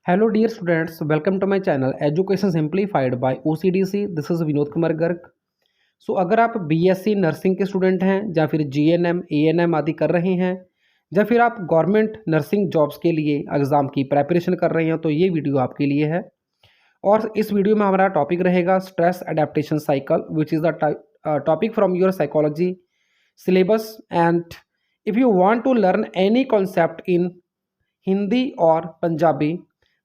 Hello dear students, welcome to my channel Education Simplified by OCDC. This is Vinod Kumar Garg. अगर आप BSc nursing के student हैं या फिर जीएनएम एएनएम आदि कर रहे हैं या फिर आप गवर्नमेंट नर्सिंग जॉब्स के लिए एग्ज़ाम की प्रेपरेशन कर रहे हैं तो ये वीडियो आपके लिए है. और इस वीडियो में हमारा टॉपिक रहेगा stress adaptation cycle which is the topic from your psychology syllabus. And if you want to learn any concept in Hindi और Punjabi,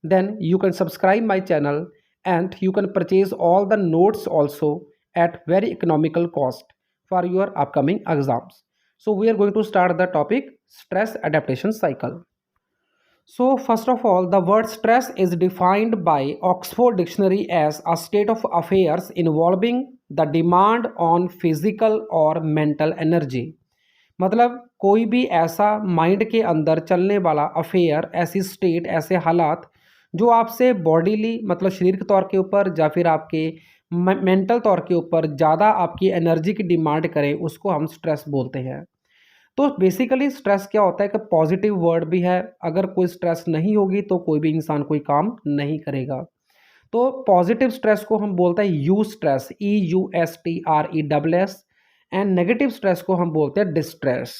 then you can subscribe my channel and you can purchase all the notes also at very economical cost for your upcoming exams. So we are going to start the topic stress adaptation cycle. So first of all, the word stress is defined by Oxford Dictionary as a state of affairs involving the demand on physical or mental energy. मतलब कोई भी ऐसा mind के अंदर चलने वाला affair, ऐसी state, ऐसे हालात जो आपसे बॉडीली मतलब शरीर के तौर के ऊपर या फिर आपके मेंटल तौर के ऊपर ज़्यादा आपकी एनर्जी की डिमांड करें, उसको हम स्ट्रेस बोलते हैं. तो बेसिकली स्ट्रेस क्या होता है कि पॉजिटिव वर्ड भी है. अगर कोई स्ट्रेस नहीं होगी तो कोई भी इंसान कोई काम नहीं करेगा. तो पॉजिटिव स्ट्रेस को हम बोलते हैं you stress, EUSTRESS. And negative stress को हम बोलते हैं डिस्ट्रेस.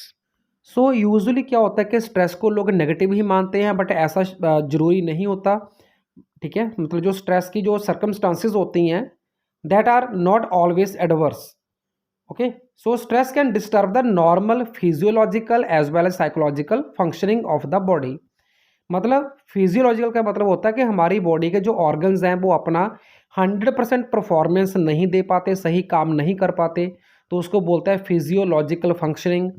यूजुअली क्या होता है कि स्ट्रेस को लोग नेगेटिव ही मानते हैं, बट ऐसा ज़रूरी नहीं होता. ठीक है, मतलब जो स्ट्रेस की जो सर्कमस्टांसेस होती हैं that are not always adverse. Okay, so stress can disturb the normal physiological as well as psychological functioning of the body. मतलब फिजियोलॉजिकल का मतलब होता है कि हमारी बॉडी के जो ऑर्गन्स हैं वो अपना 100% परफॉर्मेंस नहीं दे पाते, सही काम नहीं कर पाते, तो उसको बोलता है physiological functioning.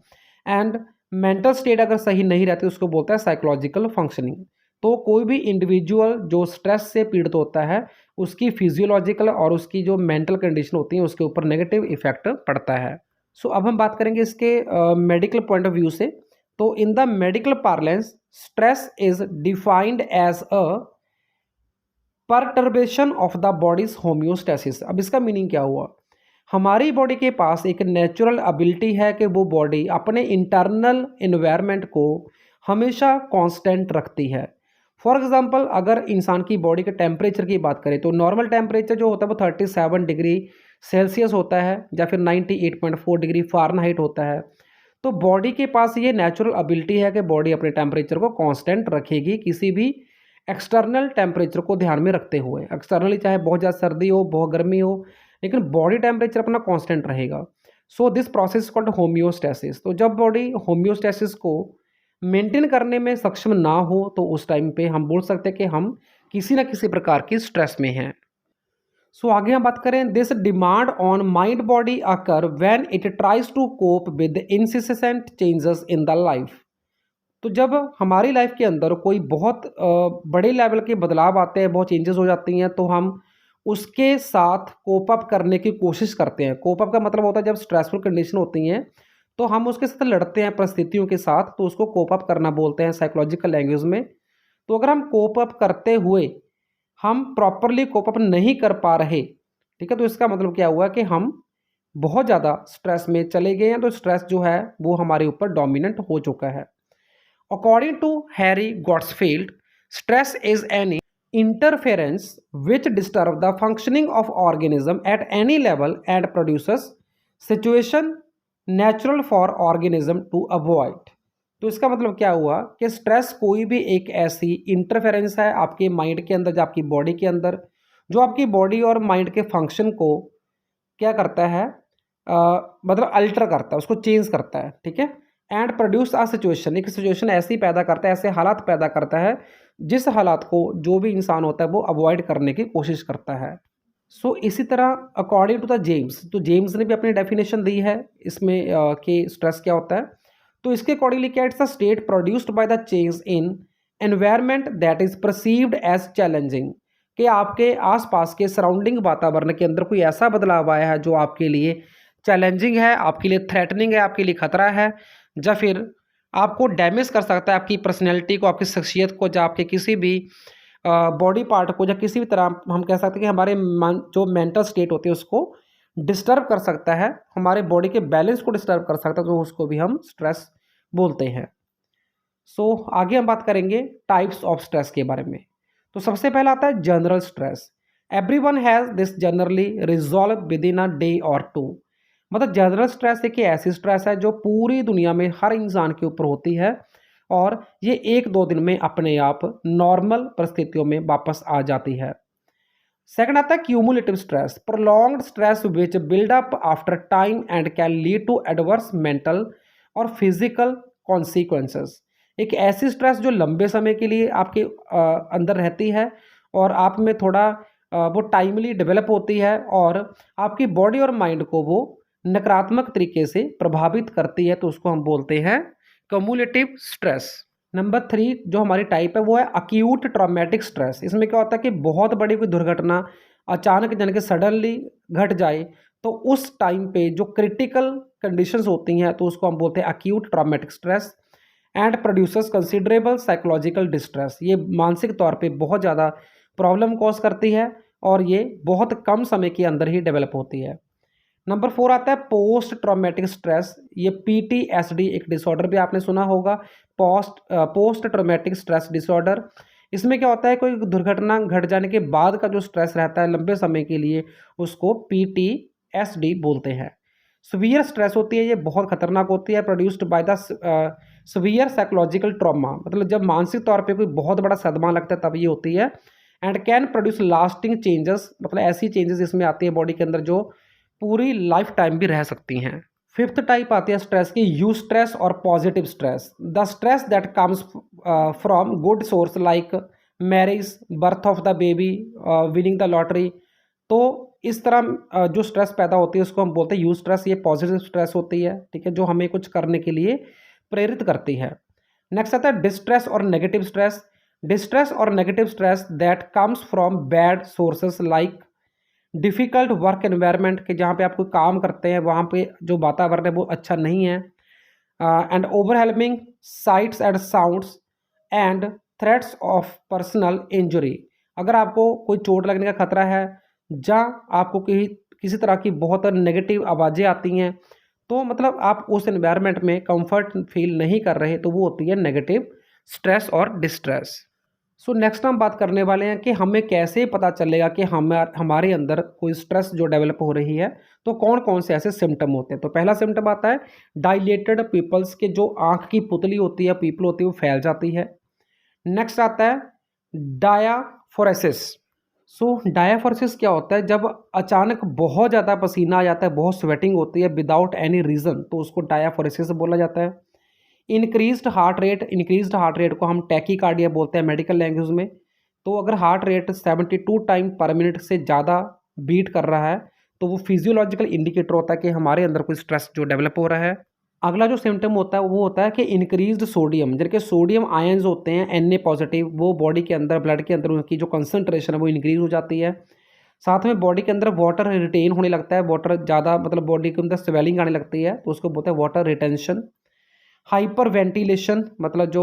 And mental state अगर सही नहीं रहती उसको बोलता है साइकोलॉजिकल फंक्शनिंग. तो कोई भी इंडिविजुअल जो स्ट्रेस से पीड़ित होता है उसकी फिजियोलॉजिकल और उसकी जो मेंटल कंडीशन होती है उसके ऊपर नेगेटिव इफेक्ट पड़ता है. अब हम बात करेंगे इसके मेडिकल पॉइंट ऑफ व्यू से. तो in the medical parlance stress is defined as a perturbation of the body's homeostasis. अब इसका मीनिंग क्या हुआ? हमारी बॉडी के पास एक नेचुरल एबिलिटी है कि वो बॉडी अपने इंटरनल इन्वायरमेंट को हमेशा कांस्टेंट रखती है. फॉर एग्जांपल अगर इंसान की बॉडी के टेम्परेचर की बात करें तो नॉर्मल टेम्परेचर जो होता है वो 37 डिग्री सेल्सियस होता है या फिर 98.4 डिग्री फ़ारेनहाइट होता है. तो बॉडी के पास ये नेचुरल एबिलिटी है कि बॉडी अपने टेम्परेचर को कांस्टेंट रखेगी किसी भी एक्सटर्नल टेम्परेचर को ध्यान में रखते हुए. एक्सटर्नली चाहे बहुत ज़्यादा सर्दी हो, बहुत गर्मी हो, लेकिन बॉडी टेम्परेचर अपना कांस्टेंट रहेगा. This process called homeostasis. तो जब बॉडी होम्योस्टेसिस को मेंटेन करने में सक्षम ना हो तो उस टाइम पे हम बोल सकते हैं कि हम किसी ना किसी प्रकार की स्ट्रेस में हैं. आगे हम बात करें this demand on mind body occur when it tries to cope with insistent changes in the life. तो जब हमारी लाइफ के अंदर कोई बहुत बड़े लेवल के बदलाव आते हैं, बहुत चेंजेस हो जाती हैं, तो हम उसके साथ कोप अप करने की कोशिश करते हैं. कोप अप का मतलब होता है जब स्ट्रेसफुल कंडीशन होती हैं तो हम उसके साथ लड़ते हैं परिस्थितियों के साथ, तो उसको कोप अप करना बोलते हैं साइकोलॉजिकल लैंग्वेज में. तो अगर हम कोप अप करते हुए हम प्रॉपरली कोप अप नहीं कर पा रहे, ठीक है, तो इसका मतलब क्या हुआ कि हम बहुत ज़्यादा स्ट्रेस में चले गए हैं. तो स्ट्रेस जो है वो हमारे ऊपर डोमिनेंट हो चुका है. According to Harry Gottsfield, stress is any interference which disturb the functioning of organism at any level and produces situation natural for organism to avoid. तो इसका मतलब क्या हुआ कि स्ट्रेस कोई भी एक ऐसी इंटरफेरेंस है आपके माइंड के अंदर, जो आपकी बॉडी के अंदर, जो आपकी बॉडी और माइंड के फंक्शन को क्या करता है, मतलब अल्टर करता है, उसको चेंज करता है. ठीक है, एंड प्रोड्यूस आ सिचुएशन, एक सिचुएशन ऐसी पैदा करता है, ऐसे हालात पैदा करता है जिस हालात को जो भी इंसान होता है वो अवॉइड करने की कोशिश करता है. इसी तरह अकॉर्डिंग टू द जेम्स, तो जेम्स ने भी अपनी डेफिनेशन दी है इसमें कि स्ट्रेस क्या होता है. तो इसके अकॉर्डिंगली क्या, it's a state produced by the change in environment that is perceived as challenging. कि आपके आसपास के सराउंडिंग वातावरण के अंदर कोई ऐसा बदलाव आया है जो आपके लिए चैलेंजिंग है, आपके लिए थ्रेटनिंग है, आपके लिए खतरा है, या फिर आपको डैमेज कर सकता है आपकी पर्सनैलिटी को, आपकी शख्सियत को, या आपके किसी भी बॉडी पार्ट को, या किसी भी तरह हम कह सकते हैं कि हमारे जो मेंटल स्टेट होती है उसको डिस्टर्ब कर सकता है, हमारे बॉडी के बैलेंस को डिस्टर्ब कर सकता है, तो उसको भी हम स्ट्रेस बोलते हैं. आगे हम बात करेंगे टाइप्स ऑफ स्ट्रेस के बारे में. तो सबसे पहला आता है general stress. Everyone has this generally resolve with in a day और टू। मतलब जनरल स्ट्रेस एक ऐसी स्ट्रेस है जो पूरी दुनिया में हर इंसान के ऊपर होती है और ये 1-2 दिन में अपने आप नॉर्मल परिस्थितियों में वापस आ जाती है। सेकंड आता है cumulative stress, prolonged stress which build up after time and can lead to adverse mental और फिजिकल कॉन्सिक्वेंसेस। एक ऐसी स्ट्रेस जो लंबे समय के लिए आपके अंदर रहती है और आप में थोड़ा वो टाइमली डेवलप होती है और आपकी बॉडी और माइंड को वो नकारात्मक तरीके से प्रभावित करती है, तो उसको हम बोलते हैं क्यूमुलेटिव स्ट्रेस। नंबर 3 जो हमारी टाइप है वो है अक्यूट ट्रॉमेटिक स्ट्रेस। इसमें क्या होता है कि बहुत बड़ी कोई दुर्घटना अचानक यानी कि सडनली घट जाए, तो उस टाइम पे जो क्रिटिकल कंडीशंस होती हैं तो उसको हम बोलते हैं acute traumatic stress and producers considerable psychological distress. ये मानसिक तौर पे बहुत ज़्यादा प्रॉब्लम कॉज करती है और ये बहुत कम समय के अंदर ही डेवलप होती है। नंबर 4 आता है पोस्ट ट्रॉमेटिक स्ट्रेस। ये PTSD एक डिसऑर्डर भी आपने सुना होगा, पोस्ट ट्रॉमेटिक स्ट्रेस डिसऑर्डर। इसमें क्या होता है, कोई दुर्घटना घट जाने के बाद का जो स्ट्रेस रहता है लंबे समय के लिए, उसको PTSD बोलते हैं। सीवियर स्ट्रेस होती है, ये बहुत खतरनाक होती है, produced by the severe psychological trauma. मतलब जब मानसिक तौर पे कोई बहुत बड़ा सदमा लगता है तब ये होती है। And can produce lasting changes, मतलब ऐसी चेंजेस इसमें आती है बॉडी के अंदर जो पूरी लाइफ टाइम भी रह सकती हैं। फिफ्थ टाइप आती है स्ट्रेस की यू स्ट्रेस और positive stress. The stress that comes from good source like marriage, birth of the baby, winning the lottery. तो इस तरह जो स्ट्रेस पैदा होती है उसको हम बोलते हैं यू स्ट्रेस। ये पॉजिटिव स्ट्रेस होती है, ठीक है, जो हमें कुछ करने के लिए प्रेरित करती है। नेक्स्ट आता है डिस्ट्रेस और नेगेटिव स्ट्रेस। डिस्ट्रेस और negative stress that comes from bad sources like difficult work environment, के जहाँ पे आप कोई काम करते हैं वहाँ पे जो वातावरण है वो अच्छा नहीं है। And overwhelming sites and sounds and threats of personal injury. अगर आपको कोई चोट लगने का खतरा है, जहाँ आपको किसी तरह की बहुत नेगेटिव आवाज़ें आती हैं, तो मतलब आप उस एनवायरनमेंट में कंफर्ट फील नहीं कर रहे, तो वो होती है नेगेटिव स्ट्रेस और डिस्ट्रेस। सो नेक्स्ट हम बात करने वाले हैं कि हमें कैसे पता चलेगा कि हमारे अंदर कोई स्ट्रेस जो डेवलप हो रही है, तो कौन कौन से ऐसे सिम्टम होते हैं। तो पहला सिम्टम आता है डायलेटेड पीपल्स, के जो आँख की पुतली होती है, पीपल होती है, वो फैल जाती है। नेक्स्ट आता है डायाफोरेसिस। सो डायाफोरेसिस क्या होता है, जब अचानक बहुत ज़्यादा पसीना आ जाता है, बहुत स्वेटिंग होती है विदाउट एनी रीज़न, तो उसको डायाफोरेसिस बोला जाता है। इंक्रीज्ड हार्ट रेट को हम टैकीकार्डिया बोलते हैं मेडिकल लैंग्वेज में। तो अगर हार्ट रेट 72 टाइम पर मिनट से ज़्यादा बीट कर रहा है, तो वो फिजियोलॉजिकल इंडिकेटर होता है कि हमारे अंदर कोई स्ट्रेस जो डेवलप हो रहा है। अगला जो सिम्टम होता है वो होता है कि इंक्रीज्ड सोडियम, जिनके सोडियम आयंस होते हैं Na पॉजिटिव, वो बॉडी के अंदर, ब्लड के अंदर उनकी जो कंसनट्रेशन है वो इंक्रीज हो जाती है। साथ में बॉडी के अंदर वाटर रिटेन होने लगता है, वाटर ज़्यादा, मतलब बॉडी के अंदर स्वेलिंग आने लगती है, तो उसको बोलते हैं वाटर रिटेंशन। हाइपर वेंटिलेशन, मतलब जो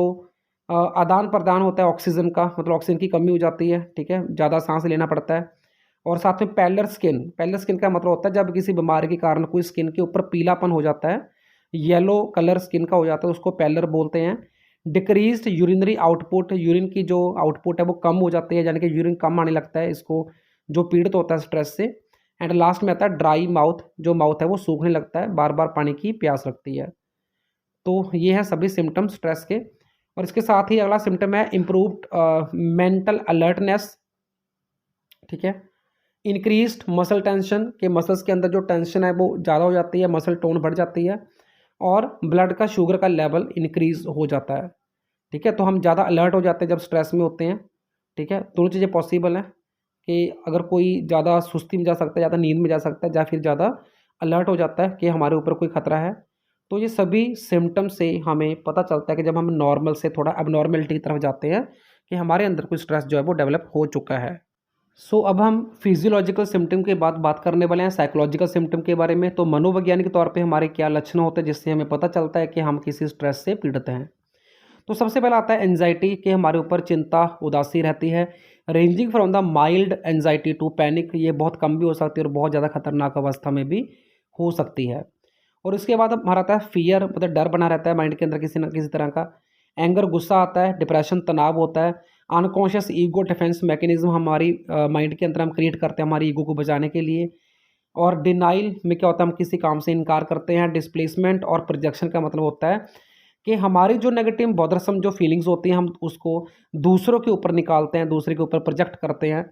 आदान प्रदान होता है ऑक्सीजन का, मतलब ऑक्सीजन की कमी हो जाती है, ठीक है, ज़्यादा सांस लेना पड़ता है। और साथ में पैलर स्किन का मतलब होता है जब किसी बीमारी के कारण कोई स्किन के ऊपर पीलापन हो जाता है, येलो कलर स्किन का हो जाता है, उसको पैलर बोलते हैं। डिक्रीज्ड यूरिनरी आउटपुट, यूरिन की जो आउटपुट है वो कम हो जाती है, यानी कि यूरिन कम आने लगता है इसको जो पीड़ित होता है स्ट्रेस से। एंड लास्ट में आता है ड्राई माउथ, जो माउथ है वो सूखने लगता है, बार बार पानी की प्यास लगती है। तो ये है सभी सिम्टम स्ट्रेस के। और इसके साथ ही अगला सिम्टम है इम्प्रूव्ड मेंटल अलर्टनेस, ठीक है। इंक्रीज्ड मसल टेंशन, के मसल्स के अंदर जो टेंशन है वो ज़्यादा हो जाती है, मसल टोन बढ़ जाती है और ब्लड का शुगर का लेवल इंक्रीज हो जाता है, ठीक है। तो हम ज़्यादा अलर्ट हो जाते हैं जब स्ट्रेस में होते हैं, ठीक है। दोनों चीज़ें पॉसिबल हैं कि अगर कोई ज़्यादा सुस्ती में जा सकता है, ज़्यादा नींद में जा सकता है, या फिर ज़्यादा अलर्ट हो जाता है कि हमारे ऊपर कोई खतरा है। तो ये सभी सिम्टम से हमें पता चलता है कि जब हम नॉर्मल से थोड़ा अबनॉर्मलिटी की तरफ जाते हैं कि हमारे अंदर कोई स्ट्रेस जो है वो डेवलप हो चुका है। सो अब हम फिजियोलॉजिकल सिम्टम के बाद बात करने वाले हैं साइकोलॉजिकल सिम्टम के बारे में। तो मनोवैज्ञानिक तौर पे हमारे क्या लक्षण होते हैं जिससे हमें पता चलता है कि हम किसी स्ट्रेस से पीड़ित हैं। तो सबसे पहला आता है एंजाइटी, के हमारे ऊपर चिंता, उदासी रहती है, ranging from the mild anxiety to panic. ये बहुत कम भी हो सकती है और बहुत ज़्यादा खतरनाक अवस्था में भी हो सकती है। और उसके बाद हमारा आता है फियर, मतलब डर बना रहता है माइंड के अंदर किसी न किसी तरह का। एंगर, गुस्सा आता है। डिप्रेशन, तनाव होता है। अनकॉन्शियस ईगो डिफेंस मैकेनिज्म हमारी माइंड के अंदर हम क्रिएट करते हैं हमारी ईगो को बचाने के लिए। और डिनाइल में क्या होता है, हम किसी काम से इनकार करते हैं। डिस्प्लेसमेंट और प्रोजेक्शन का मतलब होता है कि हमारी जो नेगेटिव बॉदरसम जो फीलिंग्स होती हैं हम उसको दूसरों के ऊपर निकालते हैं, दूसरे के ऊपर प्रोजेक्ट करते हैं।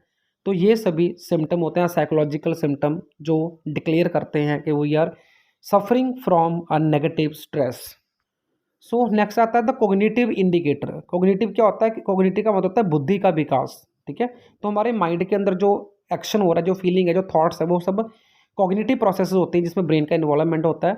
तो ये सभी सिम्टम होते हैं साइकोलॉजिकल सिम्टम जो डिक्लेयर करते हैं कि we are suffering from a negative stress. So next आता है द कोग्निटिव इंडिकेटर। कोग्निटिव क्या होता है कि कोग्निटिव का मतलब होता है बुद्धि का विकास। ठीक है, तो हमारे माइंड के अंदर जो एक्शन हो रहा है, जो फीलिंग है, जो थॉट्स है, वो सब कॉग्निटिव प्रोसेस होती हैं जिसमें ब्रेन का इन्वॉल्वमेंट होता है।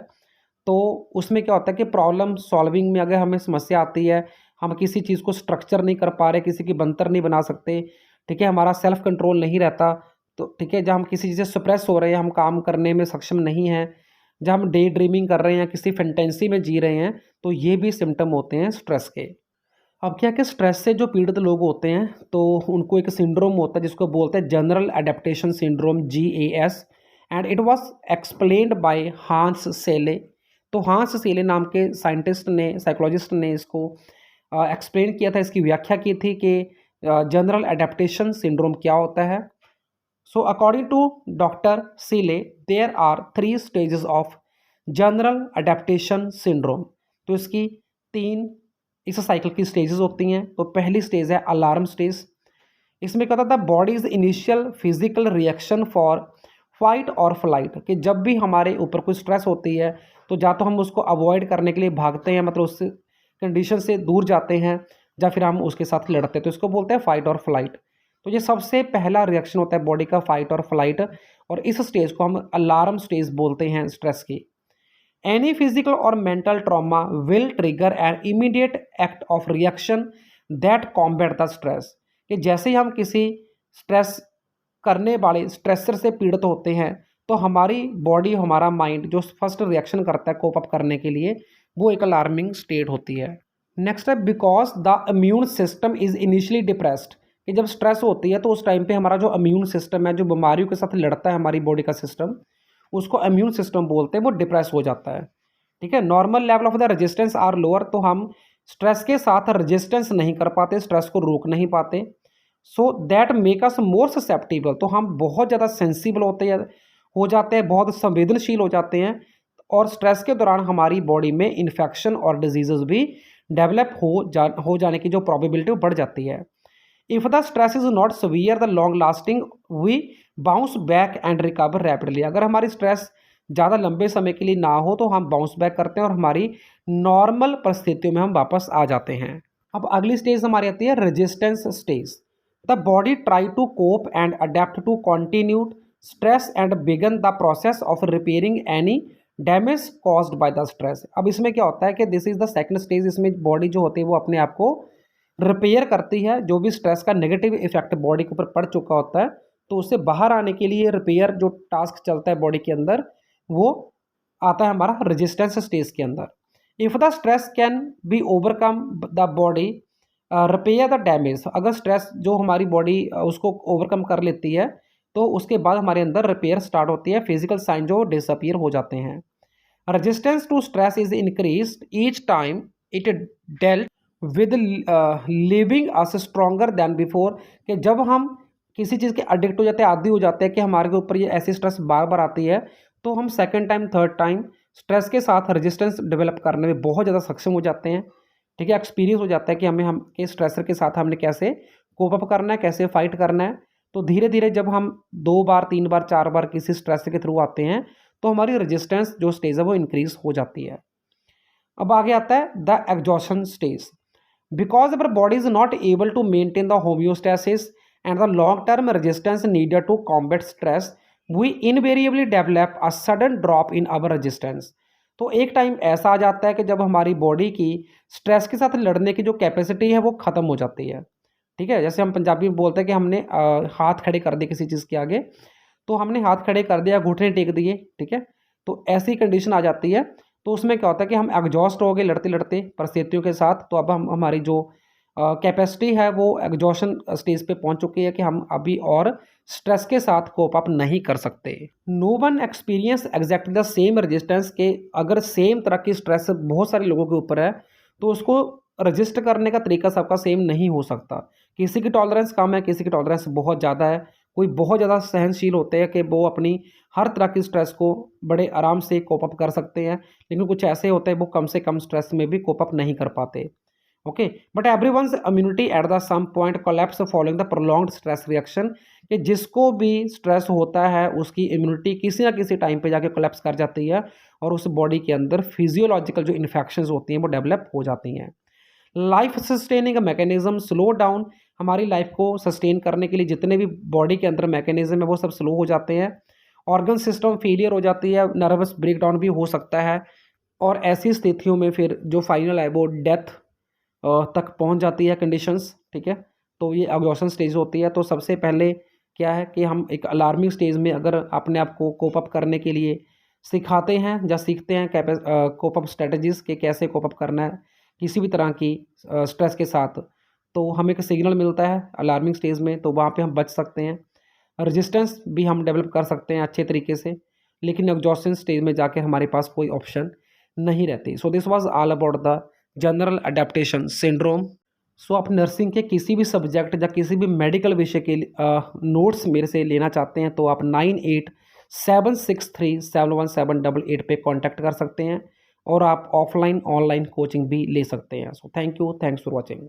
तो उसमें क्या होता है कि प्रॉब्लम सॉल्विंग में अगर हमें समस्या आती है, हम किसी चीज़ को स्ट्रक्चर नहीं कर पा रहे, किसी की बनतर नहीं बना सकते, ठीक है, हमारा सेल्फ कंट्रोल नहीं रहता, तो ठीक है, जब हम किसी चीज़ से सप्रेस हो रहे हैं, हम काम करने में सक्षम नहीं हैं, जब हम डे ड्रीमिंग कर रहे हैं, किसी फैंटेसी में जी रहे हैं, तो ये भी सिम्टम होते हैं स्ट्रेस के। अब क्या कि स्ट्रेस से जो पीड़ित लोग होते हैं तो उनको एक सिंड्रोम होता है जिसको बोलते हैं general adaptation syndrome, GAS, and it was explained by Hans Selye. तो हांस सेले नाम के साइंटिस्ट ने, साइकोलॉजिस्ट ने इसको एक्सप्लेन किया था, इसकी व्याख्या की थी कि जनरल एडेप्टेशन सिंड्रोम क्या होता है। So according to doctor Selye there are 3 stages of general adaptation syndrome. तो इसकी 3 इस साइकिल की स्टेजेस होती हैं। तो पहली स्टेज है अलार्म स्टेज। इसमें क्या होता था, body is initial physical reaction for fight और फ्लाइट, कि जब भी हमारे ऊपर कोई स्ट्रेस होती है तो या तो हम उसको अवॉइड करने के लिए भागते हैं, मतलब उस कंडीशन से दूर जाते हैं, या फिर हम उसके साथ लड़ते हैं, तो इसको बोलते हैं फाइट और फ्लाइट। तो ये सबसे पहला रिएक्शन होता है बॉडी का, फाइट और फ्लाइट, और इस स्टेज को हम अलार्म स्टेज बोलते हैं स्ट्रेस की। एनी फिजिकल और mental trauma will trigger an immediate act of reaction that combat the stress, कि जैसे ही हम किसी स्ट्रेस करने वाले स्ट्रेसर से पीड़ित होते हैं तो हमारी बॉडी, हमारा माइंड जो फर्स्ट रिएक्शन करता है कोप अप करने के लिए, वो एक अलार्मिंग स्टेट होती है। नेक्स्ट है because the immune system is initially depressed, कि जब स्ट्रेस होती है तो उस टाइम पे हमारा जो इम्यून सिस्टम है, जो बीमारियों के साथ लड़ता है हमारी बॉडी का सिस्टम, उसको इम्यून सिस्टम बोलते हैं, वो डिप्रेस हो जाता है। ठीक है, normal level of the resistance R lower, तो हम स्ट्रेस के साथ रेजिस्टेंस नहीं कर पाते, स्ट्रेस को रोक नहीं पाते। So that make us more susceptible, तो हम बहुत ज़्यादा सेंसिबल हो जाते हैं, बहुत संवेदनशील हो जाते हैं, और स्ट्रेस के दौरान हमारी बॉडी में इन्फेक्शन और डिजीज़ भी डेवलप हो जाने की जो प्रोबेबिलिटी बढ़ जाती है। If the stress is not severe the long lasting we bounce back and recover rapidly, अगर हमारी स्ट्रेस ज़्यादा लंबे समय के लिए ना हो तो हम बाउंस बैक करते हैं और हमारी नॉर्मल परिस्थितियों में हम वापस आ जाते हैं। अब अगली स्टेज हमारी आती है resistance stage. The body try to cope and adapt to continued stress and begin the process of repairing any damage caused by the stress. अब इसमें क्या होता है कि this is the second stage, इसमें बॉडी जो होती है वो अपने आप को रिपेयर करती है, जो भी स्ट्रेस का नेगेटिव इफेक्ट बॉडी के ऊपर पड़ चुका होता है, तो उससे बाहर आने के लिए रिपेयर जो टास्क चलता है बॉडी के अंदर, वो आता है हमारा रेजिस्टेंस स्टेज के अंदर। If the stress can be overcome the body repair the damage, अगर स्ट्रेस जो हमारी बॉडी उसको ओवरकम कर लेती है तो उसके बाद हमारे अंदर रिपेयर स्टार्ट होती है, फिजिकल साइन जो डिसअपीयर हो जाते हैं। Resistance to stress is increased each time it dealt with leaving us stronger than before, कि जब हम किसी चीज़ के एडिक्ट हो जाते हैं, आदी हो जाते हैं कि हमारे ऊपर ये ऐसी स्ट्रेस बार बार आती है, तो हम second time third time stress के साथ रेजिस्टेंस डेवलप करने में बहुत ज़्यादा सक्षम हो जाते हैं। ठीक है, एक्सपीरियंस हो जाता है कि हम के स्ट्रेसर के साथ हमने कैसे कोप अप करना है, कैसे फाइट करना है। तो धीरे धीरे जब हम 2 बार 3 बार 4 बार किसी स्ट्रेस के थ्रू आते हैं तो हमारी रेजिस्टेंस जो स्टेज है वो इंक्रीज हो जाती है। अब आगे आता है the exhaustion stage. Because our body is not able to maintain the homeostasis and the long term resistance needed to combat stress we invariably develop a sudden drop in our resistance. तो एक time ऐसा आ जाता है कि जब हमारी body की stress के साथ लड़ने की जो कैपेसिटी है वो ख़त्म हो जाती है। ठीक है, जैसे हम पंजाबी में बोलते हैं कि हमने हाथ खड़े कर दिए किसी चीज़ के आगे, तो हमने हाथ खड़े कर दिया, घुटने टेक दिए, ठीक है, तो ऐसी कंडीशन आ जाती है। तो उसमें क्या होता है कि हम एग्जॉस्ट हो गए लड़ते लड़ते परिस्थितियों के साथ, तो अब हम हमारी जो कैपेसिटी है वो एग्जॉशन स्टेज पे पहुंच चुकी है कि हम अभी और स्ट्रेस के साथ कोप अप नहीं कर सकते। No one experience exactly the same resistance, के अगर सेम तरह की स्ट्रेस बहुत सारे लोगों के ऊपर है तो उसको रजिस्ट करने का तरीका सबका सेम नहीं हो सकता, किसी की टॉलरेंस कम है, किसी की टॉलरेंस बहुत ज़्यादा है। कोई बहुत ज़्यादा सहनशील होते हैं कि वो अपनी हर तरह की स्ट्रेस को बड़े आराम से कोप अप कर सकते हैं, लेकिन कुछ ऐसे होते हैं वो कम से कम स्ट्रेस में भी कोप अप नहीं कर पाते। Okay, but everyone's immunity at the some point collapse following the prolonged stress reaction, कि जिसको भी स्ट्रेस होता है उसकी इम्यूनिटी किसी ना किसी टाइम पे जाके कोलैप्स कर जाती है और उस बॉडी के अंदर फिजियोलॉजिकल जो इन्फेक्शंस होती हैं वो डेवलप हो जाती हैं। Life sustaining mechanism slow down, हमारी लाइफ को सस्टेन करने के लिए जितने भी बॉडी के अंदर मैकेनिज्म है वो सब स्लो हो जाते हैं। ऑर्गन सिस्टम फेलियर हो जाती है, नर्वस ब्रेकडाउन भी हो सकता है, और ऐसी स्थितियों में फिर जो फाइनल है वो डेथ तक पहुंच जाती है कंडीशंस। ठीक है, तो ये एग्जॉशन स्टेज होती है। तो सबसे पहले क्या है कि हम एक अलार्मिंग स्टेज में अगर अपने आप को कोप अप करने के लिए सिखाते हैं या सीखते हैं कोप अप स्ट्रेटजीज़ के कैसे कोप अप करना है किसी भी तरह की स्ट्रेस के साथ, तो हमें एक सिग्नल मिलता है अलार्मिंग स्टेज में, तो वहाँ पे हम बच सकते हैं। रेजिस्टेंस भी हम डेवलप कर सकते हैं अच्छे तरीके से, लेकिन एग्जॉशन स्टेज में जाके हमारे पास कोई ऑप्शन नहीं रहती। So this was all about the general adaptation syndrome. So आप नर्सिंग के किसी भी सब्जेक्ट या किसी भी मेडिकल विषय के नोट्स मेरे से लेना चाहते हैं तो आप 9876371788 पे कांटेक्ट कर सकते हैं, और आप ऑफलाइन ऑनलाइन कोचिंग भी ले सकते हैं। So thank you, thanks for watching.